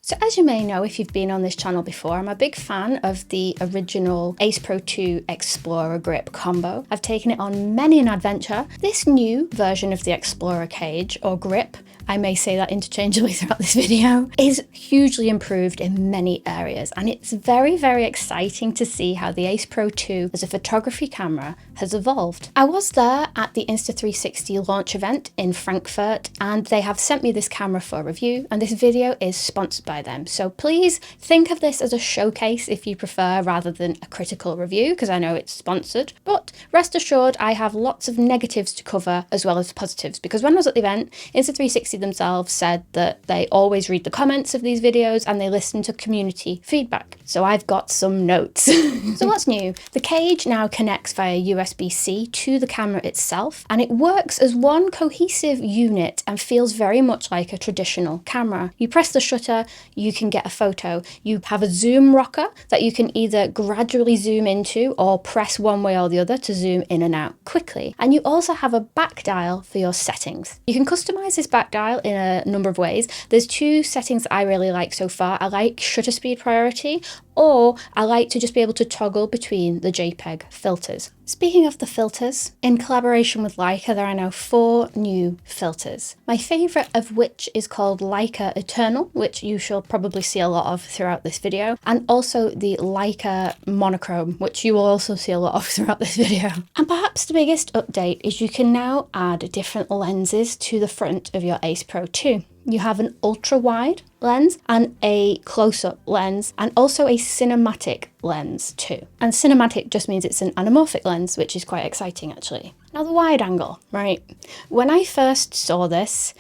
So as you may know if you've been on this channel before, I'm a big fan of the original Ace Pro 2 Explorer grip combo. I've taken it on many an adventure. This new version of the Explorer cage, or grip, I may say that interchangeably throughout this video, is hugely improved in many areas, and it's very, very exciting to see how the Ace Pro 2 as a photography camera has evolved. I was there at the Insta360 launch event in Frankfurt, and they have sent me this camera for review, and this video is sponsored by them. So please think of this as a showcase if you prefer, rather than a critical review, because I know it's sponsored. But rest assured, I have lots of negatives to cover as well as positives, because when I was at the event, Insta360 themselves said that they always read the comments of these videos and they listen to community feedback. So I've got some notes. So what's new? The cage now connects via USB-C to the camera itself, and it works as one cohesive unit and feels very much like a traditional camera. You press the shutter, you can get a photo. You have a zoom rocker that you can either gradually zoom into or press one way or the other to zoom in and out quickly. And you also have a back dial for your settings. You can customize this back dial in a number of ways. There's two settings that I really like so far. I like shutter speed priority, or I like to just be able to toggle between the JPEG filters. Speaking of the filters, in collaboration with Leica, there are now 4 new filters. My favourite of which is called Leica Eternal, which you shall probably see a lot of throughout this video, and also the Leica Monochrome, which you will also see a lot of throughout this video. And perhaps the biggest update is you can now add different lenses to the front of your Ace Pro 2. You have an ultra-wide lens and a close-up lens, and also a cinematic lens too. And cinematic just means it's an anamorphic lens, which is quite exciting actually. Now the wide angle, right? When I first saw this,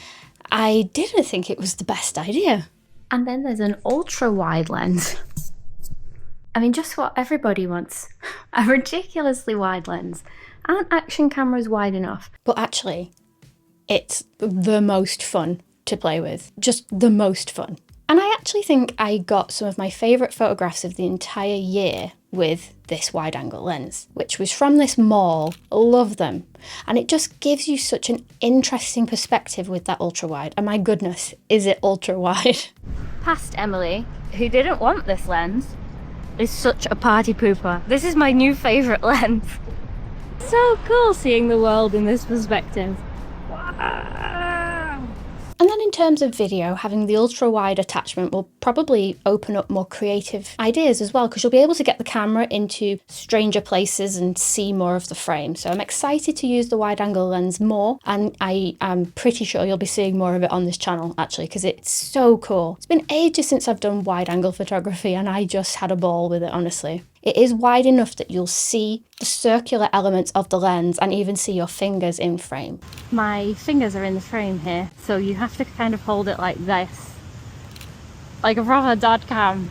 I didn't think it was the best idea. And then there's an ultra-wide lens. I mean, just what everybody wants. A ridiculously wide lens. Aren't action cameras wide enough? But actually, it's the most fun to play with. Just the most fun. And I actually think I got some of my favourite photographs of the entire year with this wide angle lens, which was from this mall. Love them. And it just gives you such an interesting perspective with that ultra wide. And my goodness, is it ultra wide? Past Emily, who didn't want this lens, is such a party pooper. This is my new favourite lens. So cool seeing the world in this perspective. And then in terms of video, having the ultra-wide attachment will probably open up more creative ideas as well, because you'll be able to get the camera into stranger places and see more of the frame. So I'm excited to use the wide-angle lens more, and I am pretty sure you'll be seeing more of it on this channel actually, because it's so cool. It's been ages since I've done wide-angle photography, and I just had a ball with it, honestly. It is wide enough that you'll see the circular elements of the lens and even see your fingers in frame. My fingers are in the frame here, so you have to kind of hold it like this. Like a proper dad cam.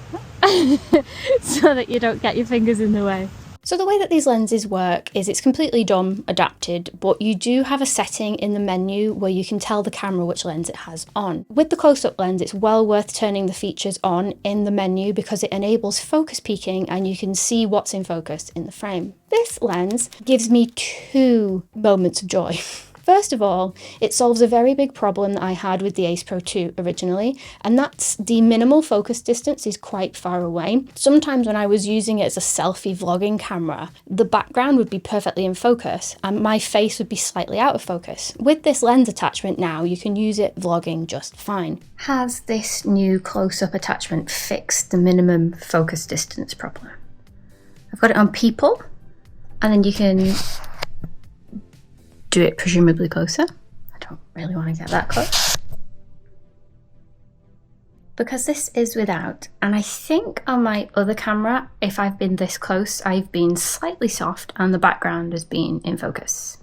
So that you don't get your fingers in the way. So the way that these lenses work is it's completely dumb adapted, but you do have a setting in the menu where you can tell the camera which lens it has on. With the close-up lens, it's well worth turning the features on in the menu because it enables focus peaking and you can see what's in focus in the frame. This lens gives me 2 moments of joy. First of all, it solves a very big problem that I had with the Ace Pro 2 originally, and that's the minimal focus distance is quite far away. Sometimes when I was using it as a selfie vlogging camera, the background would be perfectly in focus and my face would be slightly out of focus. With this lens attachment now, you can use it vlogging just fine. Has this new close-up attachment fixed the minimum focus distance problem? I've got it on people, and then you can do it presumably closer. I don't really want to get that close, because this is without, and I think on my other camera, if I've been this close, I've been slightly soft and the background has been in focus.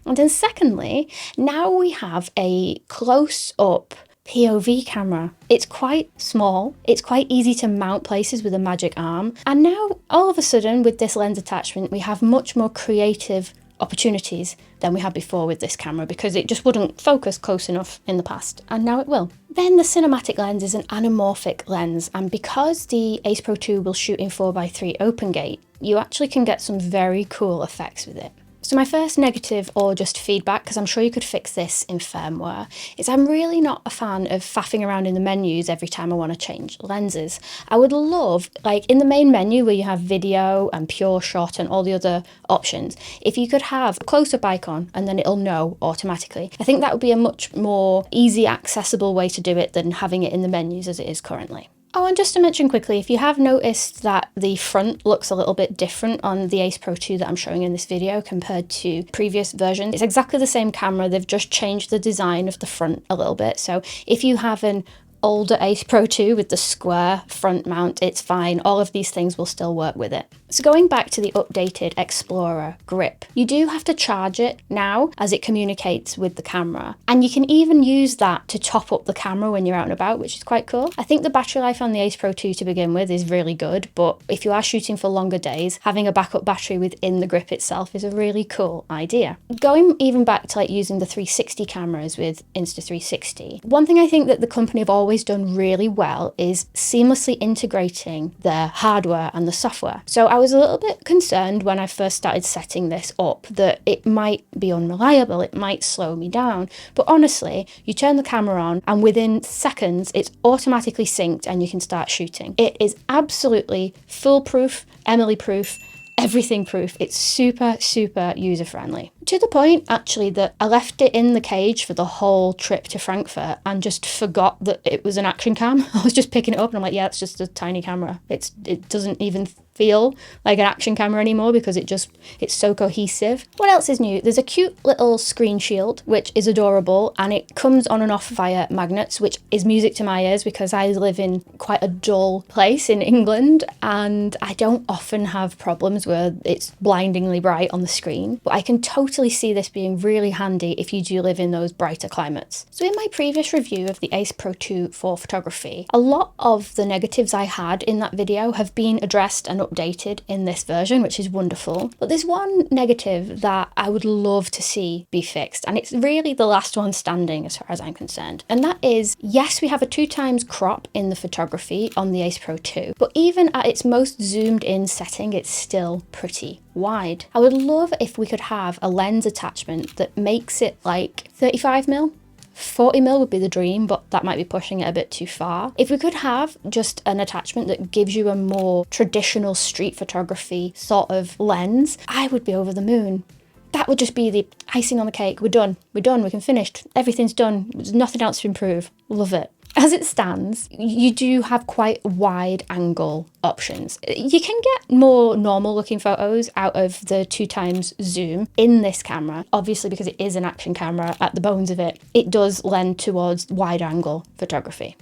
And then secondly, now we have a close-up POV camera. It's quite small, it's quite easy to mount places with a magic arm, and now all of a sudden with this lens attachment we have much more creative opportunities than we had before with this camera, because it just wouldn't focus close enough in the past, and now it will. Then the cinematic lens is an anamorphic lens, and because the Ace Pro 2 will shoot in 4x3 open gate, you actually can get some very cool effects with it. So my first negative, or just feedback, because I'm sure you could fix this in firmware, is I'm really not a fan of faffing around in the menus every time I want to change lenses. I would love, like in the main menu where you have video and pure shot and all the other options, if you could have a close-up icon and then it'll know automatically. I think that would be a much more easy, accessible way to do it than having it in the menus as it is currently. Oh, and just to mention quickly, if you have noticed that the front looks a little bit different on the Ace Pro 2 that I'm showing in this video compared to previous versions, it's exactly the same camera, they've just changed the design of the front a little bit. So if you have an older Ace Pro 2 with the square front mount, it's fine. All of these things will still work with it. So going back to the updated Explorer grip, you do have to charge it now as it communicates with the camera. And you can even use that to top up the camera when you're out and about, which is quite cool. I think the battery life on the Ace Pro 2 to begin with is really good, but if you are shooting for longer days, having a backup battery within the grip itself is a really cool idea. Going even back to like using the 360 cameras with Insta360, one thing I think that the company have always done really well is seamlessly integrating their hardware and the software. So I was a little bit concerned when I first started setting this up that it might be unreliable, it might slow me down. But honestly, you turn the camera on and within seconds, it's automatically synced and you can start shooting. It is absolutely foolproof, Emily-proof, everything proof. It's super, super user-friendly. To the point, actually, that I left it in the cage for the whole trip to Frankfurt and just forgot that it was an action cam. I was just picking it up and I'm like, yeah, it's just a tiny camera. It doesn't even feel like an action camera anymore because it's so cohesive. What else is new? There's a cute little screen shield, which is adorable, and it comes on and off via magnets, which is music to my ears because I live in quite a dull place in England and I don't often have problems where it's blindingly bright on the screen, but I can totally see this being really handy if you do live in those brighter climates. So in my previous review of the Ace Pro 2 for photography, a lot of the negatives I had in that video have been addressed and updated in this version, which is wonderful. But there's one negative that I would love to see be fixed, and it's really the last one standing as far as I'm concerned. And that is, yes, we have a 2x crop in the photography on the Ace Pro 2, but even at its most zoomed in setting, it's still pretty wide. I would love if we could have a lens attachment that makes it like 35mm. 40mm would be the dream, but that might be pushing it a bit too far. If we could have just an attachment that gives you a more traditional street photography sort of lens, I would be over the moon. That would just be the icing on the cake. We're done, we can finish, everything's done, there's nothing else to improve. Love it. As it stands, you do have quite wide angle options. You can get more normal looking photos out of the 2x zoom in this camera. Obviously, because it is an action camera at the bones of it, it does lend towards wide angle photography.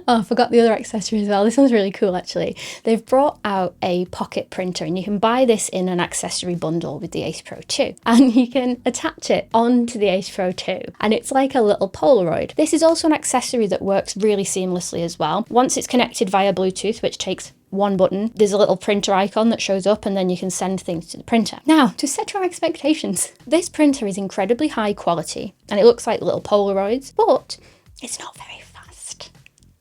Oh, I forgot the other accessory as well. This one's really cool actually. They've brought out a pocket printer and you can buy this in an accessory bundle with the Ace Pro 2 and you can attach it onto the Ace Pro 2 and it's like a little Polaroid. This is also an accessory that works really seamlessly as well. Once it's connected via Bluetooth, which takes one button, there's a little printer icon that shows up and then you can send things to the printer. Now, to set your expectations, this printer is incredibly high quality and it looks like little Polaroids, but it's not very fast.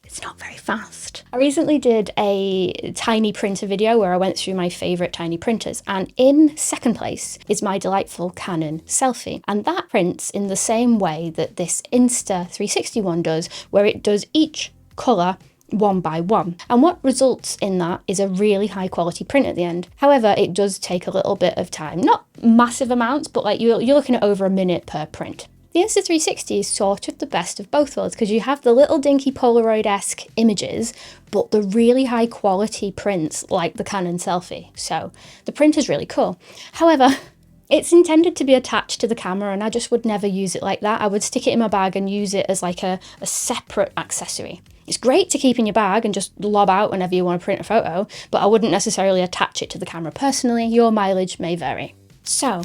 It's not very fast. I recently did a tiny printer video where I went through my favorite tiny printers, and in second place is my delightful Canon Selfie. And that prints in the same way that this Insta360 one does, where it does each color one by one. And what results in that is a really high quality print at the end. However, it does take a little bit of time, not massive amounts, but like you're looking at over a minute per print. The Insta360 is sort of the best of both worlds because you have the little dinky Polaroid-esque images, but the really high quality prints like the Canon Selfie. So the print is really cool. However, it's intended to be attached to the camera and I just would never use it like that. I would stick it in my bag and use it as like a separate accessory. It's great to keep in your bag and just lob out whenever you want to print a photo, but I wouldn't necessarily attach it to the camera personally. Your mileage may vary. So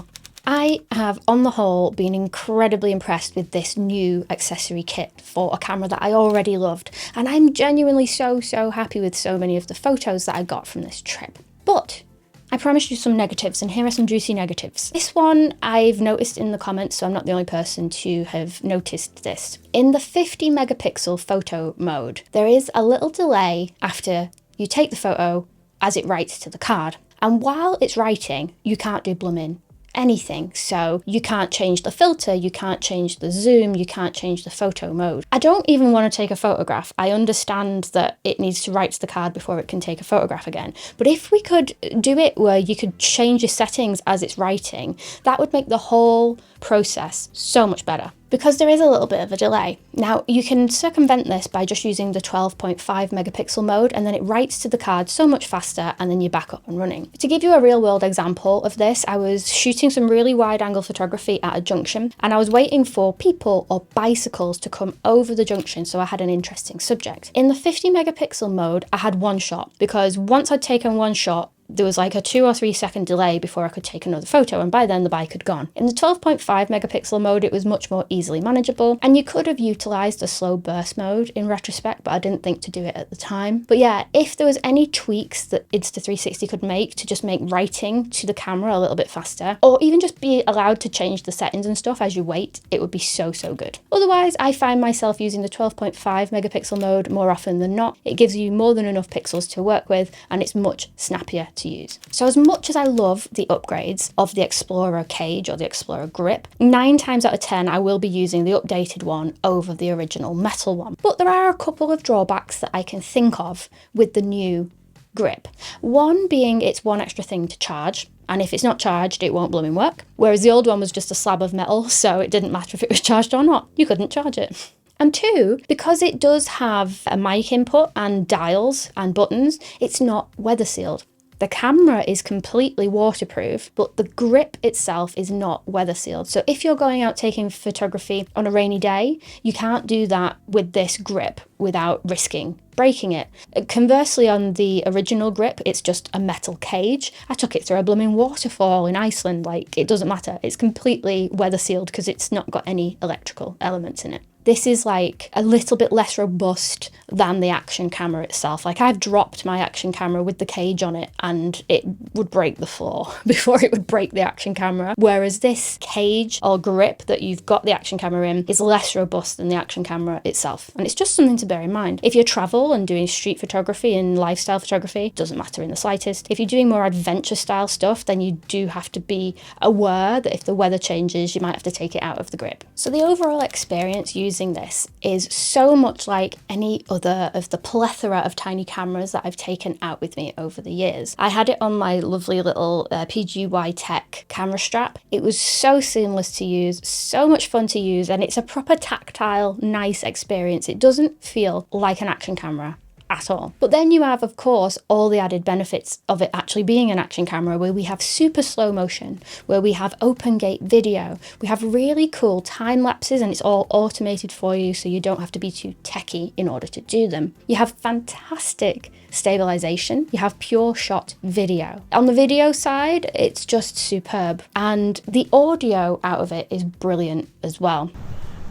I have, on the whole, been incredibly impressed with this new accessory kit for a camera that I already loved, and I'm genuinely so happy with so many of the photos that I got from this trip. But I promised you some negatives, and here are some juicy negatives. This one I've noticed in the comments, so I'm not the only person to have noticed this. In the 50 megapixel photo mode, there is a little delay after you take the photo as it writes to the card. And while it's writing, you can't do blooming anything. So you can't change the filter, you can't change the zoom, you can't change the photo mode. I don't even want to take a photograph. I understand that it needs to write to the card before it can take a photograph again. But if we could do it where you could change your settings as it's writing, that would make the whole process so much better, because there is a little bit of a delay. Now, you can circumvent this by just using the 12.5 megapixel mode, and then it writes to the card so much faster, and then you're back up and running. To give you a real world example of this, I was shooting some really wide angle photography at a junction, and I was waiting for people or bicycles to come over the junction, so I had an interesting subject. In the 50 megapixel mode, I had one shot, because once I'd taken one shot, there was like a 2 or 3 second delay before I could take another photo, and by then the bike had gone. In the 12.5 megapixel mode, it was much more easily manageable, and you could have utilised the slow burst mode in retrospect, but I didn't think to do it at the time. But yeah, if there was any tweaks that Insta360 could make to just make writing to the camera a little bit faster, or even just be allowed to change the settings and stuff as you wait, it would be so good. Otherwise, I find myself using the 12.5 megapixel mode more often than not. It gives you more than enough pixels to work with, and it's much snappier to use. So as much as I love the upgrades of the Explorer cage or the Explorer grip, 9 times out of 10 I will be using the updated one over the original metal one. But there are a couple of drawbacks that I can think of with the new grip. One being it's one extra thing to charge, and if it's not charged it won't blooming work, whereas the old one was just a slab of metal, so it didn't matter if it was charged or not, you couldn't charge it. And 2, because it does have a mic input and dials and buttons, it's not weather sealed. The camera is completely waterproof, but the grip itself is not weather sealed. So if you're going out taking photography on a rainy day, you can't do that with this grip without risking breaking it. Conversely, on the original grip, it's just a metal cage. I took it through a blooming waterfall in Iceland, like it doesn't matter. It's completely weather sealed because it's not got any electrical elements in it. This is like a little bit less robust than the action camera itself. Like I've dropped my action camera with the cage on it and it would break the floor before it would break the action camera. Whereas this cage or grip that you've got the action camera in is less robust than the action camera itself. And it's just something to bear in mind. If you travel and doing street photography and lifestyle photography, it doesn't matter in the slightest. If you're doing more adventure style stuff, then you do have to be aware that if the weather changes, you might have to take it out of the grip. So the overall experience using this is so much like any other of the plethora of tiny cameras that I've taken out with me over the years. I had it on my lovely little PGY Tech camera strap. It was so seamless to use, so much fun to use, and it's a proper tactile, nice experience. It doesn't feel like an action camera at all. But then you have, of course, all the added benefits of it actually being an action camera, where we have super slow motion, where we have open gate video, we have really cool time lapses, and it's all automated for you, so you don't have to be too techie in order to do them. You have fantastic stabilization, you have pure shot video. On the video side, it's just superb, and the audio out of it is brilliant as well.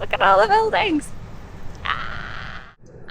Look at all the buildings!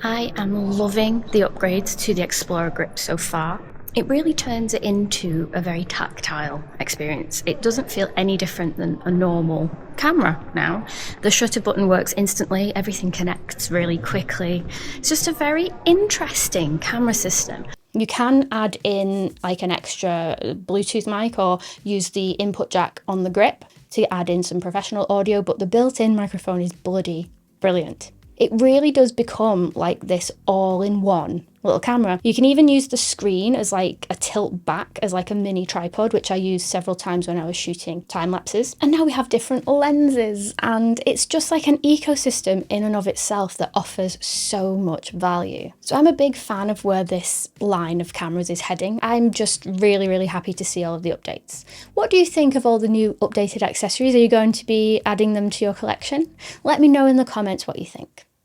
I am loving the upgrades to the Explorer grip so far. It really turns it into a very tactile experience. It doesn't feel any different than a normal camera now. The shutter button works instantly, everything connects really quickly. It's just a very interesting camera system. You can add in like an extra Bluetooth mic or use the input jack on the grip to add in some professional audio, but the built-in microphone is bloody brilliant. It really does become like this all-in-one little camera. You can even use the screen as like a tilt back, as like a mini tripod, which I used several times when I was shooting time lapses. And now we have different lenses, and it's just like an ecosystem in and of itself that offers so much value. So I'm a big fan of where this line of cameras is heading. I'm just really happy to see all of the updates. What do you think of all the new updated accessories? Are you going to be adding them to your collection? Let me know in the comments what you think.